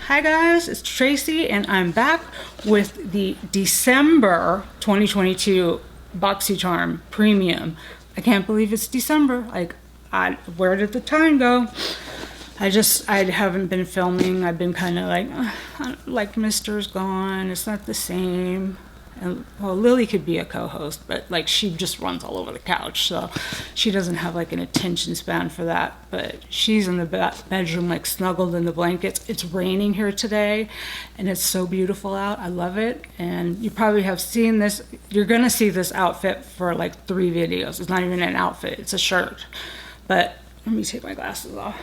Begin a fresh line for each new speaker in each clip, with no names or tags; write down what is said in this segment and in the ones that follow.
Hi guys, it's Tracy and I'm back with the December 2022 Boxycharm Premium. I can't believe it's December. Where did the time go? I haven't been filming. I've been kind of like Mister's gone. It's not the same. And well, Lily could be a co-host, but like she just runs all over the couch, so she doesn't have like an attention span for that. But she's in the bedroom, like snuggled in the blankets. It's raining here today, and it's so beautiful out. I love it, and you probably have seen this. You're gonna see this outfit for like 3 videos. It's not even an outfit; it's a shirt. But let me take my glasses off.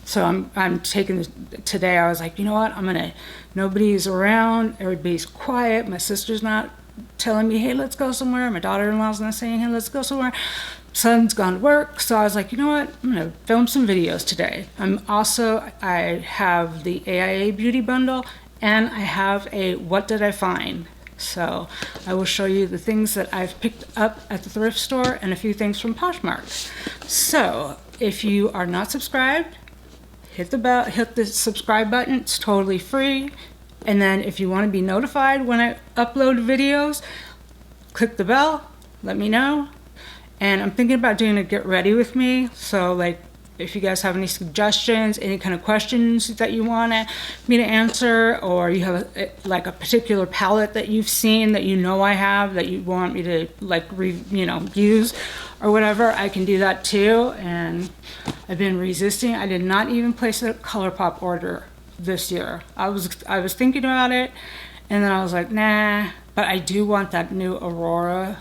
So I'm taking this today. I was like, you know what? Nobody's around. Everybody's quiet. My sister's not telling me, hey, let's go somewhere. My daughter-in-law's not saying, hey, let's go somewhere. Son's gone to work. So I was like, you know what? I'm going to film some videos today. I have the AIA Beauty Bundle and I have a What Did I Find? So I will show you the things that I've picked up at the thrift store and a few things from Poshmark. So if you are not subscribed, hit the subscribe button. It's totally free. And then if you want to be notified when I upload videos, click the bell, let me know. And I'm thinking about doing a get ready with me. So like if you guys have any suggestions, any kind of questions that you want me to answer, or you have a particular palette that you've seen that you know I have that you want me to use or whatever, I can do that too. And I've been resisting. I did not even place a ColourPop order this year. I was thinking about it, and then I was like, nah. But I do want that new Aurora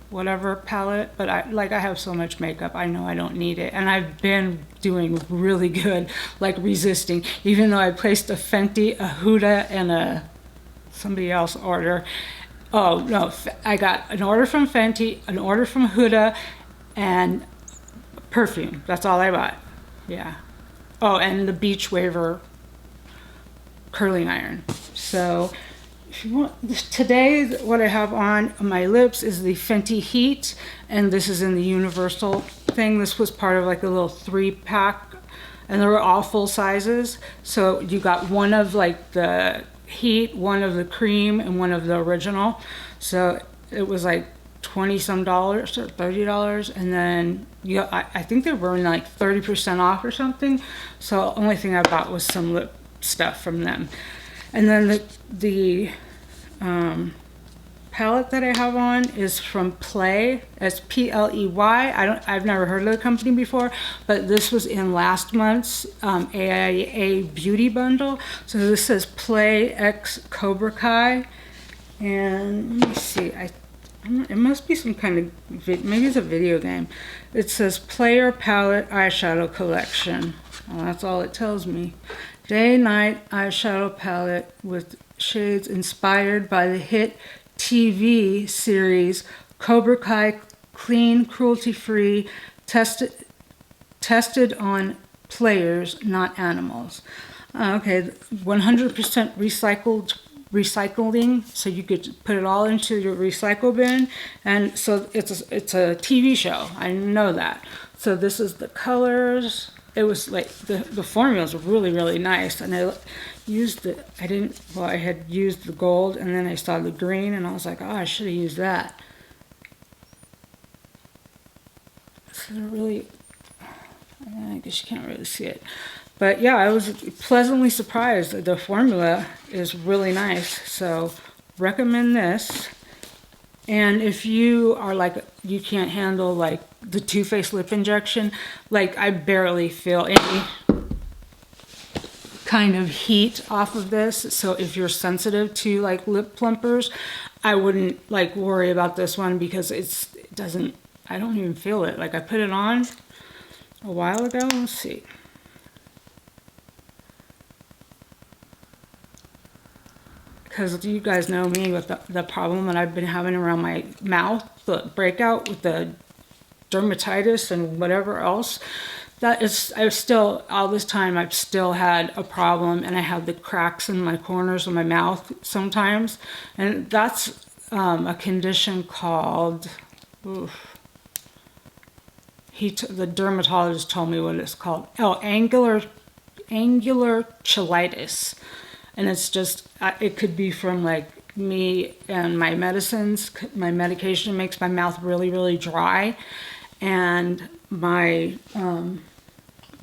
whatever palette, but I have so much makeup, I know I don't need it. And I've been doing really good, like resisting, even though I placed a Fenty, a Huda, and a somebody else order. Oh no, I got an order from Fenty, an order from Huda, and perfume. That's all I bought. Yeah. Oh, and the Beach Waver curling iron. So if you want, today what I have on my lips is the Fenty Heat, and this is in the universal thing. This was part of like a little 3-pack, and they were all full sizes. So you got one of like the Heat, one of the cream, and one of the original. So it was like $20-some or $30, and then I think they were like 30% off or something. So the only thing I bought was some lip stuff from them. And then the palette that I have on is from Pley. It's Pley. I've never heard of the company before, but this was in last month's AIA Beauty Bundle. So this says Pley X Cobra Kai, and let me see. It must be some kind of maybe it's a video game. It says Pleyer Palette Eyeshadow Collection. Well, that's all it tells me. Day-night eyeshadow palette with shades inspired by the hit TV series Cobra Kai, clean, cruelty-free, tested on players, not animals. Okay, 100% recycling, so you could put it all into your recycle bin. And so it's a TV show. I know that. So this is the colors. It was like the formulas were really, really nice, and I used I had used the gold, and then I saw the green, and I was like, oh, I should have used that. So really, I guess you can't really see it, but yeah, I was pleasantly surprised. The formula is really nice, so recommend this. And if you are like, you can't handle like the Too Faced lip injection, like I barely feel any kind of heat off of this. So if you're sensitive to like lip plumpers, I wouldn't like worry about this one, because I don't even feel it. Like I put it on a while ago. Let's see. Because you guys know me with the problem that I've been having around my mouth, the breakout with the dermatitis and whatever else. All this time I've still had a problem, and I have the cracks in my corners of my mouth sometimes. And that's a condition called, the dermatologist told me what it's called. Oh, angular angular cheilitis. And it's just, it could be from like me and my medicines. My medication makes my mouth really, really dry. And my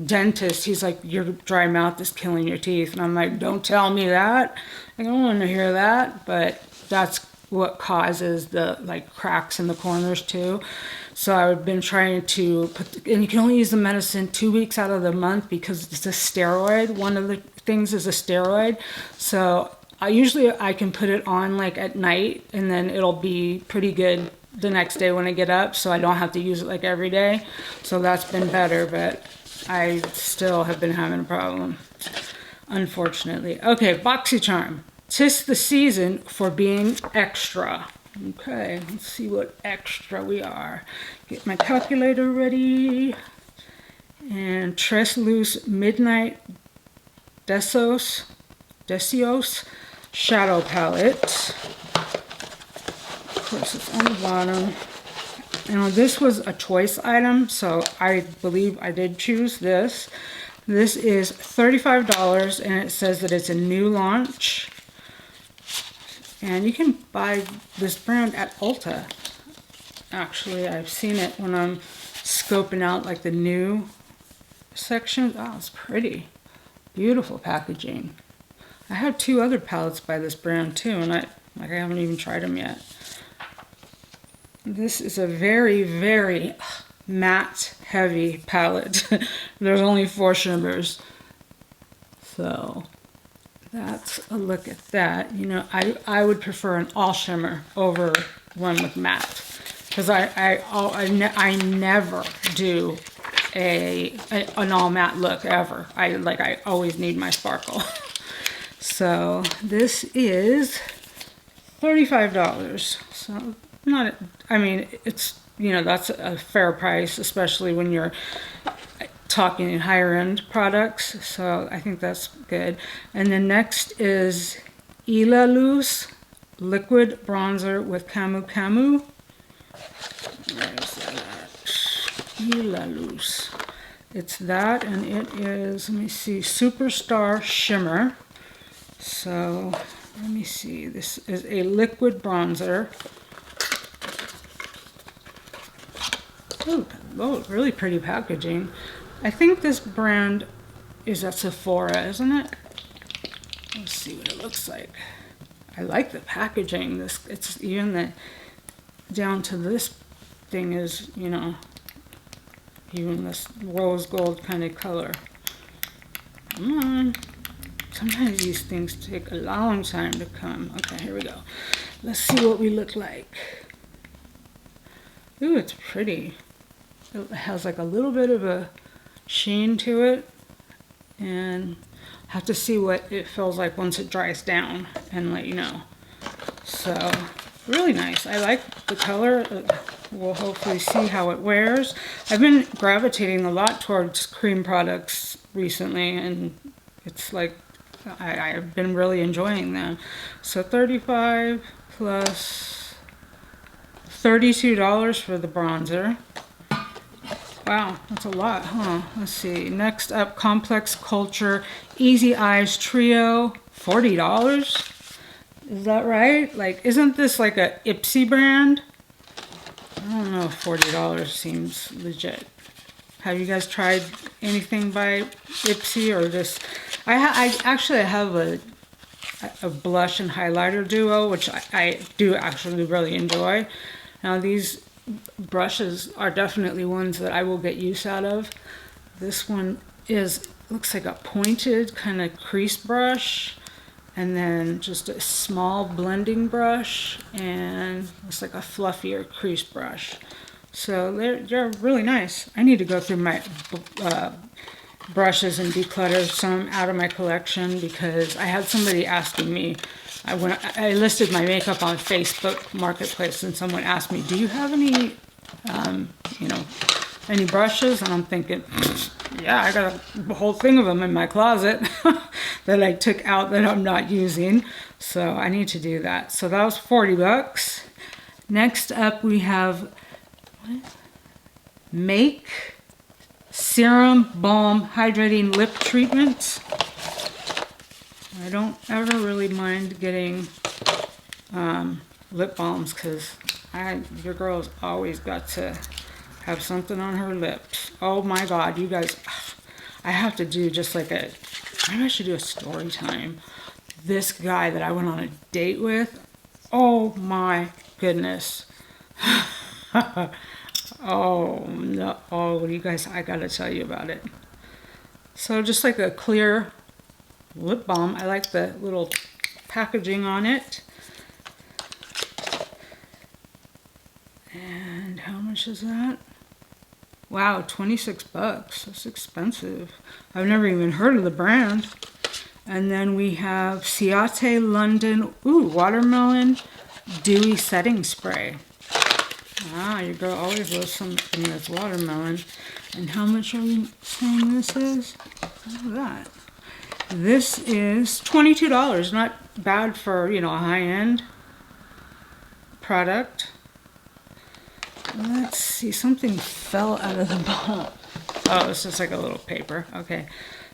dentist, he's like, your dry mouth is killing your teeth. And I'm like, don't tell me that. I don't want to hear that. But that's what causes the like cracks in the corners too. So I've been trying to put, and you can only use the medicine 2 weeks out of the month because it's a steroid. One of the things is a steroid. So I can put it on like at night, and then it'll be pretty good the next day when I get up, so I don't have to use it like every day. So that's been better, but I still have been having a problem, unfortunately. Okay, Boxycharm. 'Tis the season for being extra. Okay, let's see what extra we are. Get my calculator ready. And Tres Luz Midnight Decios Shadow Palette. Of course, it's on the bottom. Now, this was a choice item, so I believe I did choose this. This is $35, and it says that it's a new launch. And you can buy this brand at Ulta. Actually, I've seen it when I'm scoping out like the new section. Oh, it's pretty. Beautiful packaging. I have 2 other palettes by this brand too, and I haven't even tried them yet. This is a very, very matte heavy palette. There's only 4 shimmers. So that's a look at that. You know, I would prefer an all shimmer over one with matte, because I never do an all matte look ever. I always need my sparkle. So this is $35. So not, I mean, it's, you know, that's a fair price, especially when you're talking in higher end products. So I think that's good. And then next is Ila Luz Liquid Bronzer with Camu Camu. Where is that? Ila Luz. It's that, and it is, let me see, Superstar Shimmer. So let me see, this is a liquid bronzer. Oh, really pretty packaging. I think this brand is at Sephora, isn't it? Let's see what it looks like. I like the packaging. It's even the down to this thing is, you know, even this rose gold kind of color. Come on. Sometimes these things take a long time to come. Okay, here we go. Let's see what we look like. Ooh, it's pretty. It has like a little bit of a sheen to it, and I have to see what it feels like once it dries down and let you know. So really nice. I like the color. We'll hopefully see how it wears. I've been gravitating a lot towards cream products recently, and it's like I've been really enjoying them. So $35 plus $32 for the bronzer. Wow, that's a lot, huh? Let's see. Next up, Complex Culture Easy Eyes Trio, $40. Is that right? Like, isn't this like a Ipsy brand? I don't know if $40 seems legit. Have you guys tried anything by Ipsy or this? I actually have a blush and highlighter duo, which I do actually really enjoy. Now these brushes are definitely ones that I will get use out of. This one looks like a pointed kind of crease brush, and then just a small blending brush, and it's like a fluffier crease brush. So they're really nice. I need to go through my brushes and declutter some out of my collection, because I had somebody asking me, when I listed my makeup on Facebook Marketplace, and someone asked me, do you have any, you know, any brushes? And I'm thinking, yeah, I got a whole thing of them in my closet that I took out that I'm not using. So I need to do that. So that was $40. Next up we have Make Serum Balm Hydrating Lip Treatment. I don't ever really mind getting lip balms because your girl's always got to have something on her lips. Oh my God, you guys, I have to do just like maybe I should do a story time. This guy that I went on a date with, oh my goodness. Oh no, oh you guys, I gotta tell you about it. So just like a clear lip balm. I like the little packaging on it. And how much is that? Wow, 26 bucks. That's expensive. I've never even heard of the brand. And then we have Ciate London, Watermelon Dewy Setting Spray. Ah, your girl always loves something that's watermelon. And how much are we saying this is? Look at that. This is $22. Not bad for, you know, a high-end product. Let's see, something fell out of the bottle. Oh, it's just like a little paper. Okay,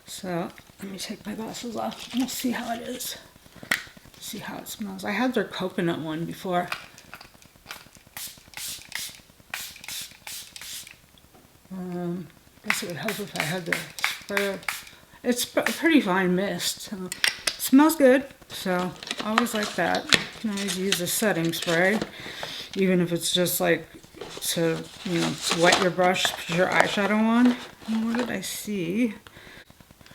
so let me take my glasses off. We'll see how it is. See how it smells. I had their coconut one before. I guess it would help if I had the sprayer. It's a pretty fine mist. So it smells good, so I always like that. You can always use a setting spray, even if it's just like to, you know, wet your brush, put your eyeshadow on. And what did I see?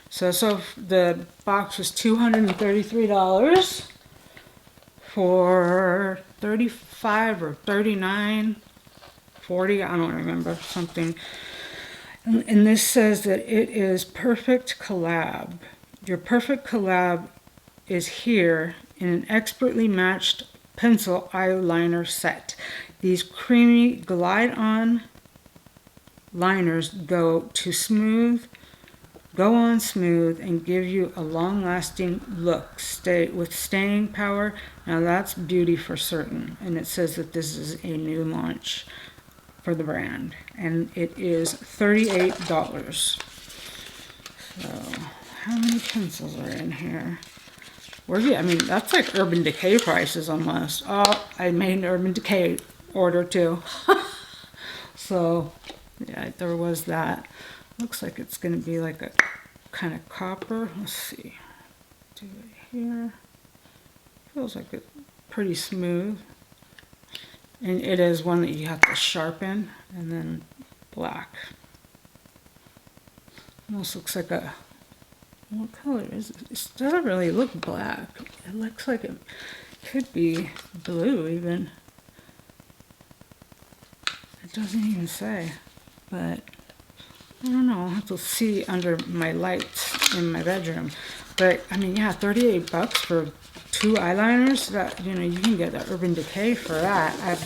So the box was $233 for 35 or 39, 40, I don't remember, something. And this says that it is perfect collab. Your perfect collab is here in an expertly matched pencil eyeliner set. These creamy glide-on liners go on smooth and give you a long-lasting look with staying power. Now that's beauty for certain. And it says that this is a new launch for the brand, and it is $38. So how many pencils are in here? I mean, that's like Urban Decay prices almost. Oh, I made an Urban Decay order too. So yeah, there was that. Looks like it's gonna be like a kind of copper. Let's see. Do it here. Feels like it's pretty smooth. And it is one that you have to sharpen, and then black. Almost looks like what color is it? It doesn't really look black. It looks like it could be blue even. It doesn't even say, but I don't know. I'll have to see under my lights in my bedroom. But I mean, yeah, 38 bucks for 2 eyeliners. That, you know, you can get the Urban Decay for that. I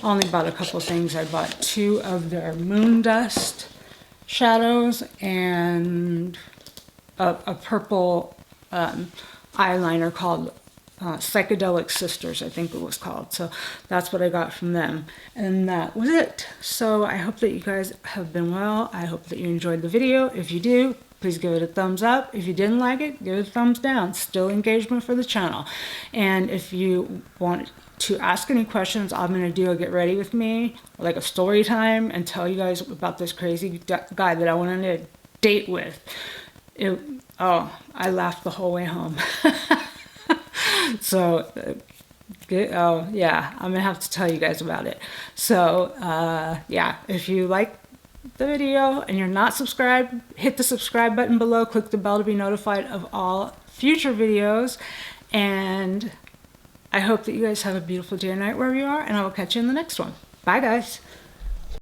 only bought a couple things. I bought 2 of their Moon Dust shadows and a purple eyeliner called Psychedelic Sisters, I think it was called. So that's what I got from them, and that was it. So I hope that you guys have been well. I hope that you enjoyed the video. If you do, please give it a thumbs up. If you didn't like it, give it a thumbs down. Still engagement for the channel. And if you want to ask any questions, I'm going to do a get ready with me, like a story time, and tell you guys about this crazy guy that I went on a date with. I laughed the whole way home. So, yeah, I'm going to have to tell you guys about it. So, yeah, if you like the video and you're not subscribed, hit the subscribe button below, click the bell to be notified of all future videos, and I hope that you guys have a beautiful day or night wherever you are, and I will catch you in the next one. Bye guys.